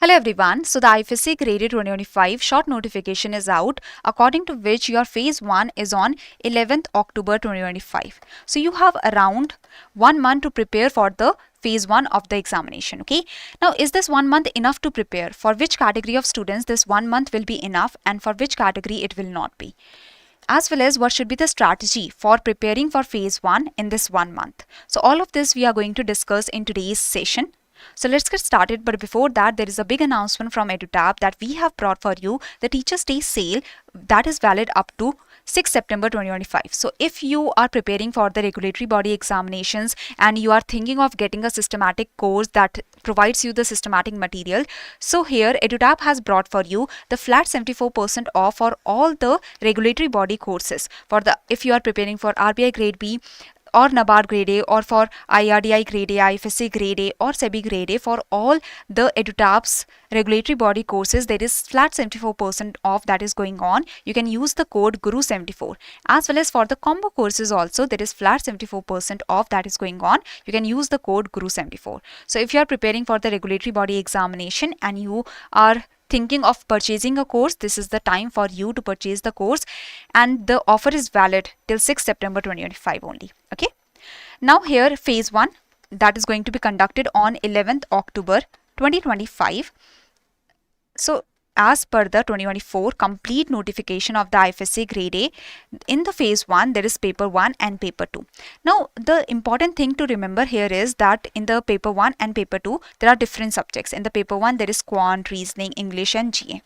Hello everyone. So the IFSCA Grade A 2025 short notification is out, according to which your phase 1 is on 11th October 2025. So you have around 1 month to prepare for the phase 1 of the examination. Okay. Now is this 1 month enough to prepare? For which category of students this 1 month will be enough and for which category it will not be? As well as what should be the strategy for preparing for phase 1 in this 1 month. So all of this we are going to discuss in today's session. So let's get started, but before that there is a big announcement from EduTab that we have brought for you the Teachers Day sale that is valid up to 6 September 2025. So if you are preparing for the regulatory body examinations and you are thinking of getting a systematic course that provides you the systematic material, so here EduTab has brought for you the flat 74% off for all the regulatory body courses. If you are preparing for RBI Grade B or NABARD Grade A, or for IRDI Grade A, IFSCA Grade A or SEBI Grade A, for all the EduTab's regulatory body courses, there is flat 74% off that is going on. You can use the code GURU74. As well as for the combo courses also, there is flat 74% off that is going on. You can use the code GURU74. So if you are preparing for the regulatory body examination and you are thinking of purchasing a course, this is the time for you to purchase the course, and the offer is valid till 6 September 2025 only. Okay. Now here phase 1 that is going to be conducted on 11th October 2025. So as per the 2024 complete notification of the IFSCA Grade A, in the phase 1 there is paper 1 and paper 2. Now the important thing to remember here is that in the paper 1 and paper 2 there are different subjects. In the paper 1 there is quant, reasoning, English and GA.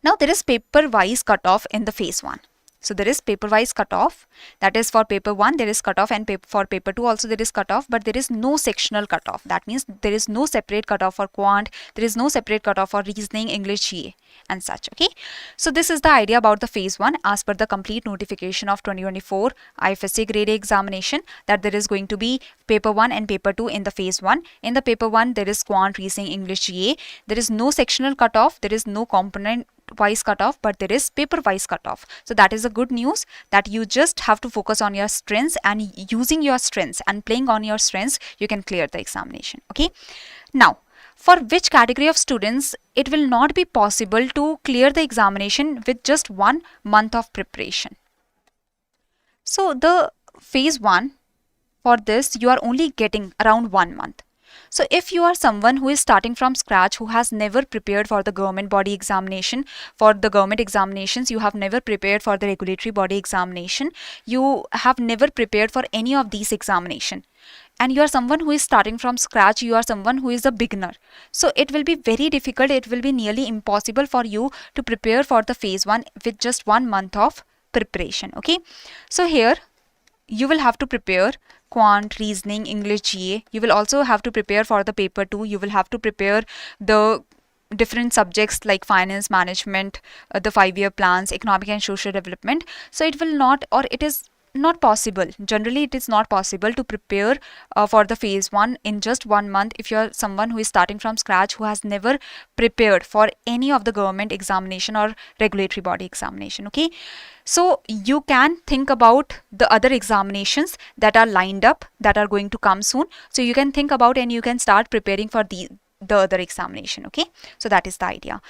Now there is paper wise cutoff in the phase 1. So there is paper wise cutoff, that is for paper 1 there is cutoff, and for paper 2 also there is cutoff, but there is no sectional cutoff. That means there is no separate cutoff for quant, there is no separate cutoff for reasoning, English, GA and such. Okay. So this is the idea about the phase 1 as per the complete notification of 2024 IFSCA Grade A examination, that there is going to be paper 1 and paper 2 in the phase 1. In the paper 1 there is quant, reasoning, English, GA. There is no sectional cutoff, there is no component wise cutoff, but there is paper wise cutoff. So that is the good news, that you just have to focus on your strengths, and using your strengths and playing on your strengths you can clear the examination. Okay. Now for which category of students it will not be possible to clear the examination with just 1 month of preparation. So the phase 1, for this you are only getting around 1 month. So if you are someone who is starting from scratch, who has never prepared for the government body examination, for the government examinations, you have never prepared for the regulatory body examination, you have never prepared for any of these examinations, and you are someone who is starting from scratch, you are someone who is a beginner, so it will be very difficult, it will be nearly impossible for you to prepare for the phase 1 with just 1 month of preparation. Okay. So here you will have to prepare quant, reasoning, English, GA. You will also have to prepare for the paper 2. You will have to prepare the different subjects like finance, management, the 5-year plans, economic and social development. So it will not, or it is not possible. Generally, it is not possible to prepare for the phase 1 in just 1 month if you are someone who is starting from scratch, who has never prepared for any of the government examination or regulatory body examination. Okay. So you can think about the other examinations that are lined up, that are going to come soon. So you can think about and you can start preparing for the other examination. Okay. So that is the idea.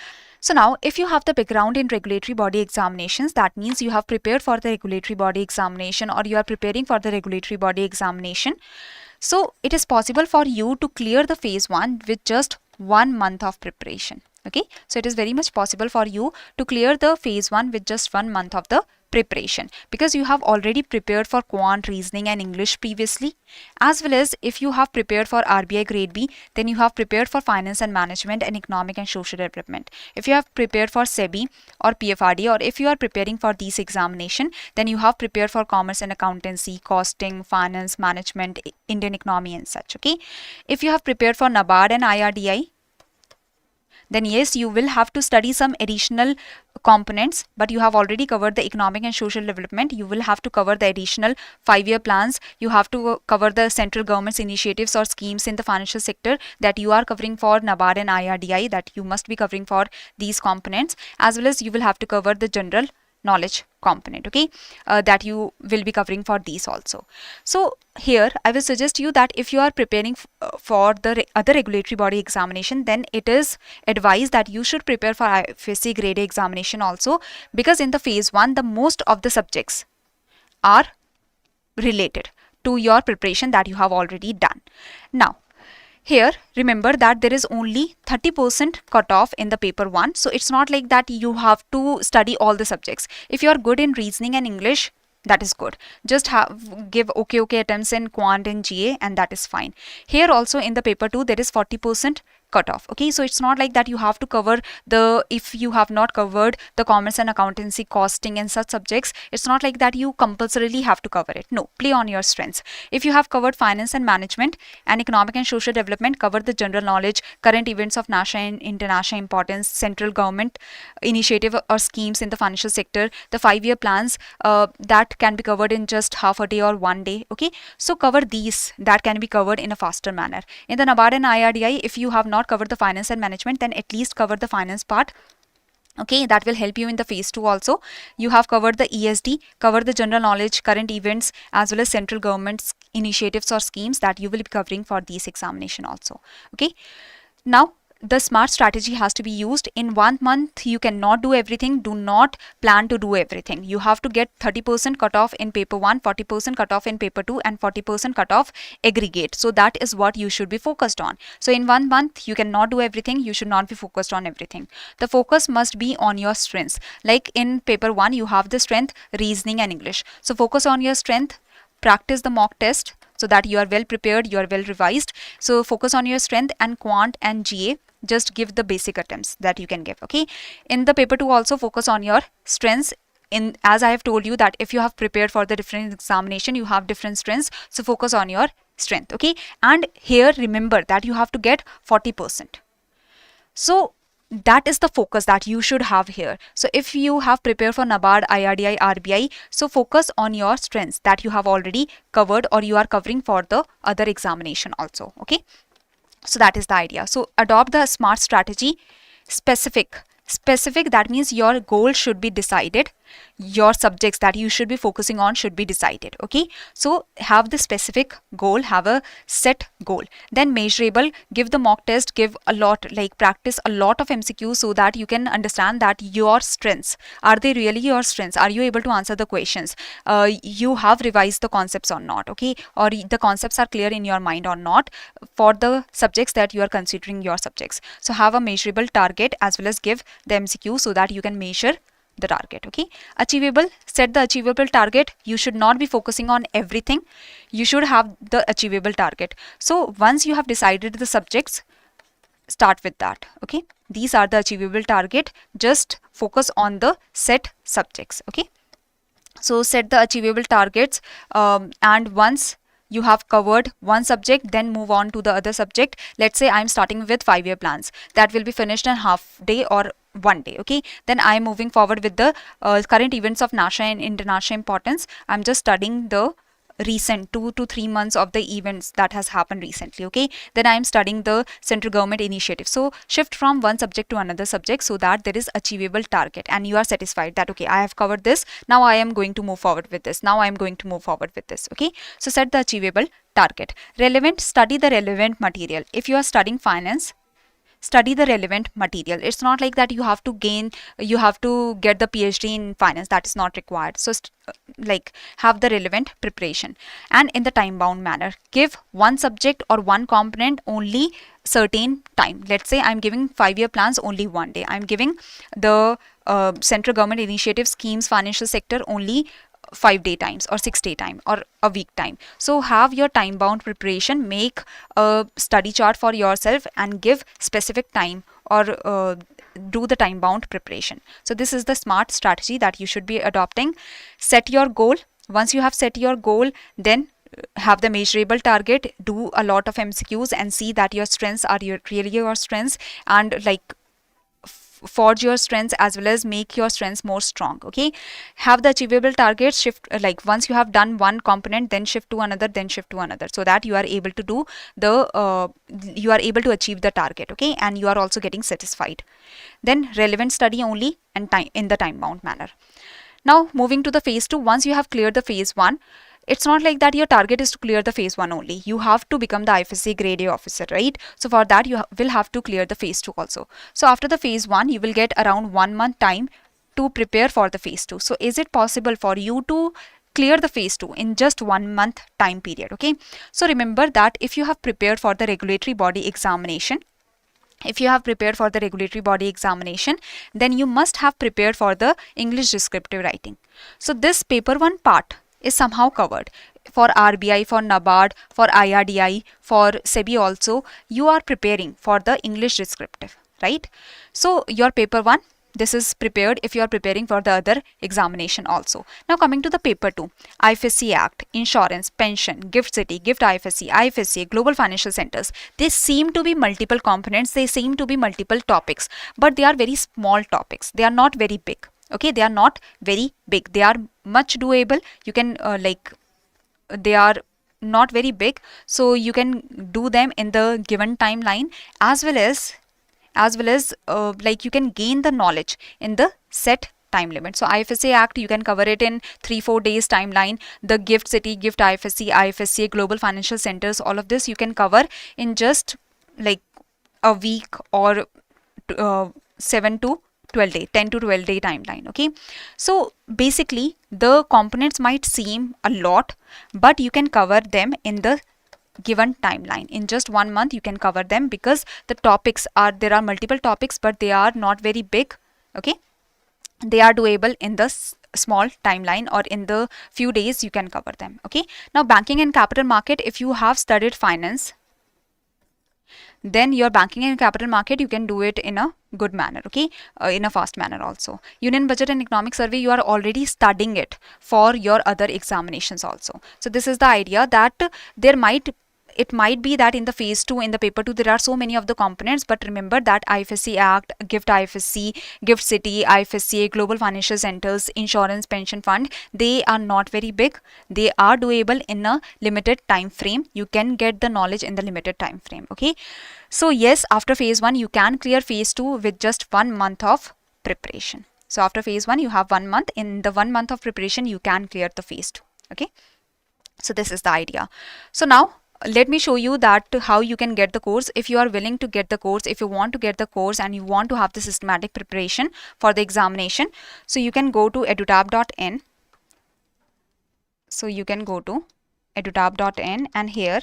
So now if you have the background in regulatory body examinations, that means you have prepared for the regulatory body examination or you are preparing for the regulatory body examination. So it is possible for you to clear the phase 1 with just 1 month of preparation. Okay. So it is very much possible for you to clear the phase 1 with just 1 month of the preparation, because you have already prepared for quant, reasoning and English previously, as well as if you have prepared for RBI Grade B, then you have prepared for finance and management and economic and social development. If you have prepared for SEBI or PFRD, or if you are preparing for these examination, then you have prepared for commerce and accountancy, costing, finance, management, Indian economy and such. Okay. If you have prepared for NABARD and IRDI, then yes, you will have to study some additional components, but you have already covered the economic and social development. You will have to cover the additional 5-year plans. You have to cover the central government's initiatives or schemes in the financial sector that you are covering for NABARD and IRDI, that you must be covering for these components, as well as you will have to cover the general knowledge component, okay, that you will be covering for these also. So here I will suggest you that if you are preparing for the other regulatory body examination, then it is advised that you should prepare for IFSCA Grade A examination also, because in the phase 1 the most of the subjects are related to your preparation that you have already done. Now here remember that there is only 30% cutoff in the paper 1, so it's not like that you have to study all the subjects. If you are good in reasoning and English, that is good. Just give okay attempts in quant and GA and that is fine. Here also in the paper 2 there is 40% cutoff, okay, so it's not like that you have to cover the, if you have not covered the commerce and accountancy, costing and such subjects, it's not like that you compulsorily have to cover it. No, play on your strengths. If you have covered finance and management and economic and social development, cover the general knowledge, current events of national and international importance, central government initiative or schemes in the financial sector, the 5-year plans, that can be covered in just half a day or 1 day, okay, so cover these, that can be covered in a faster manner. In the NABARD and IRDI, if you have not covered the finance and management, then at least cover the finance part, okay, that will help you in the phase 2 also. You have covered the ESD, cover the general knowledge, current events as well as central government initiatives or schemes that you will be covering for these examination also, okay. Now the smart strategy has to be used. In 1 month you cannot do everything. Do not plan to do everything. You have to get 30% cutoff in paper 1, 40% cutoff in paper 2 and 40% cutoff aggregate. So that is what you should be focused on. So in 1 month you cannot do everything. You should not be focused on everything. The focus must be on your strengths. Like in paper 1 you have the strength reasoning and English. So focus on your strength, practice the mock test so that you are well prepared, you are well revised. So focus on your strength, and quant and GA, just give the basic attempts that you can give, okay. In the paper 2 also focus on your strengths. In, as I have told you that if you have prepared for the different examination, you have different strengths, so focus on your strength, okay. And here remember that you have to get 40%. So that is the focus that you should have here. So if you have prepared for NABARD, IRDI, RBI, so focus on your strengths that you have already covered or you are covering for the other examination also, okay. So that is the idea. So adopt the SMART strategy. Specific, that means your goal should be decided, your subjects that you should be focusing on should be decided, okay. So have the specific goal, have a set goal. Then measurable, give the mock test, give a lot, like practice a lot of MCQs so that you can understand that your strengths, are they really your strengths, are you able to answer the questions, you have revised the concepts or not, okay, or the concepts are clear in your mind or not for the subjects that you are considering your subjects. So have a measurable target as well as give the MCQ so that you can measure the target, okay. Achievable, set the achievable target. You should not be focusing on everything, you should have the achievable target. So once you have decided the subjects, start with that, okay. These are the achievable target, just focus on the set subjects, okay. So set the achievable targets, and once you have covered one subject, then move on to the other subject. Let's say I'm starting with 5-year plans, that will be finished in half day or 1 day, okay. Then I'm moving forward with the current events of national and international importance. I'm just studying the recent 2 to 3 months of the events that has happened recently, okay. Then I'm studying the central government initiative. So shift from one subject to another subject so that there is achievable target and you are satisfied that okay, I have covered this, now I am going to move forward with this, now I am going to move forward with this, okay. So set the achievable target. Relevant, study the relevant material. If you are studying finance, study the relevant material. It's not like that you have to get the PhD in finance, that is not required. So like have the relevant preparation, and in the time bound manner. Give one subject or one component only certain time. Let's say I'm giving 5-year plans only 1 day, I'm giving the central government initiative schemes financial sector only 5-day times or 6-day time or a week time. So have your time bound preparation, make a study chart for yourself and give specific time or do the time bound preparation. So this is the SMART strategy that you should be adopting. Set your goal. Once you have set your goal, then have the measurable target, do a lot of MCQs and see that your strengths are really your strengths, and like forge your strengths as well as make your strengths more strong, okay. Have the achievable targets, shift like once you have done one component, then shift to another, then shift to another, so that you are able to do the you are able to achieve the target, okay, and you are also getting satisfied. Then relevant study only and time in the time bound manner. Now moving to the phase 2, once you have cleared the phase 1, it's not like that your target is to clear the phase 1 only. You have to become the IFSCA Grade A officer, right? So for that you will have to clear the phase 2 also. So after the phase 1, you will get around 1 month time to prepare for the phase 2. So is it possible for you to clear the phase 2 in just 1 month time period? Okay, so remember that if you have prepared for the regulatory body examination, then you must have prepared for the English descriptive writing. So this paper 1 part is somehow covered. For RBI, for NABARD, for IRDI, for SEBI also, you are preparing for the English descriptive, right? So your paper 1, this is prepared if you are preparing for the other examination also. Now coming to the paper 2, IFSC Act, Insurance, Pension, Gift City, Gift IFSC, IFSCA, Global Financial Centers. They seem to be multiple components, they seem to be multiple topics, but they are very small topics. They are not very big. Okay, they are not very big. They are much doable. You can they are not very big, so you can do them in the given timeline, as well as like you can gain the knowledge in the set time limit. So IFSCA Act, you can cover it in 3-4 days timeline. The Gift City, Gift IFSC, IFSCA, Global Financial Centers, all of this you can cover in just like a week or 7 to 12 day, 10 to 12 day timeline. Okay, so basically the components might seem a lot, but you can cover them in the given timeline. In just 1 month you can cover them, because the topics are, there are multiple topics, but they are not very big. Okay, they are doable in the small timeline, or in the few days you can cover them. Okay, now banking and capital market, if you have studied finance, then your banking and capital market you can do it in a good manner. Okay, in a fast manner also. Union budget and economic survey, you are already studying it for your other examinations also. So this is the idea, that it might be that in the phase 2, in the paper 2, there are so many of the components, but remember that IFSC Act, Gift IFSC, Gift City, IFSCA, Global Financial Centers, Insurance, Pension Fund, they are not very big. They are doable in a limited time frame. You can get the knowledge in the limited time frame. Okay, so yes, after phase 1 you can clear phase 2 with just 1 month of preparation. So after phase 1 you have 1 month. In the 1 month of preparation you can clear the phase 2. Okay, so this is the idea. So now let me show you that how you can get the course. If you are willing to get the course, if you want to get the course and you want to have the systematic preparation for the examination, so you can go to edutab.in. So you can go to edutab.in, and here,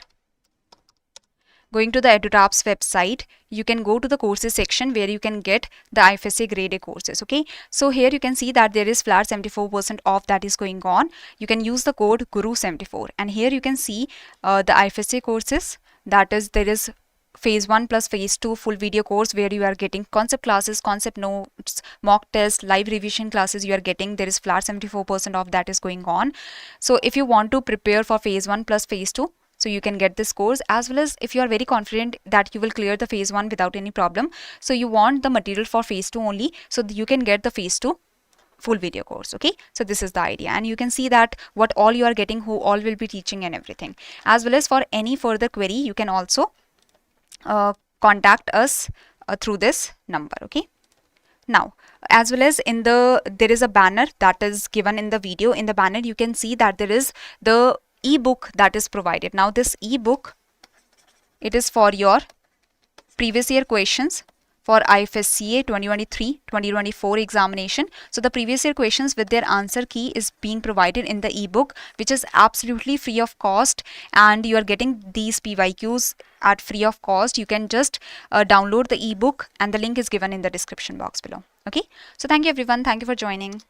going to the EduTap's website, you can go to the courses section where you can get the IFSCA Grade A courses. Okay, so here you can see that there is flat 74% off that is going on. You can use the code GURU74, and here you can see the IFSCA courses. That is, there is phase 1 plus phase 2 full video course where you are getting concept classes, concept notes, mock tests, live revision classes you are getting. There is flat 74% off that is going on. So if you want to prepare for phase 1 plus phase 2, so you can get this course, as well as if you are very confident that you will clear the phase 1 without any problem, so you want the material for phase 2 only, so you can get the phase 2 full video course. Okay, so this is the idea, and you can see that what all you are getting, who all will be teaching and everything. As well as for any further query, you can also contact us through this number. Okay, now as well as in the, there is a banner that is given in the video. In the banner you can see that there is the ebook that is provided. Now this ebook, it is for your previous year questions for IFSCA 2023-2024 examination. So the previous year questions with their answer key is being provided in the ebook, which is absolutely free of cost, and you are getting these PYQs at free of cost. You can just download the ebook, and the link is given in the description box below. Okay, so thank you everyone, thank you for joining.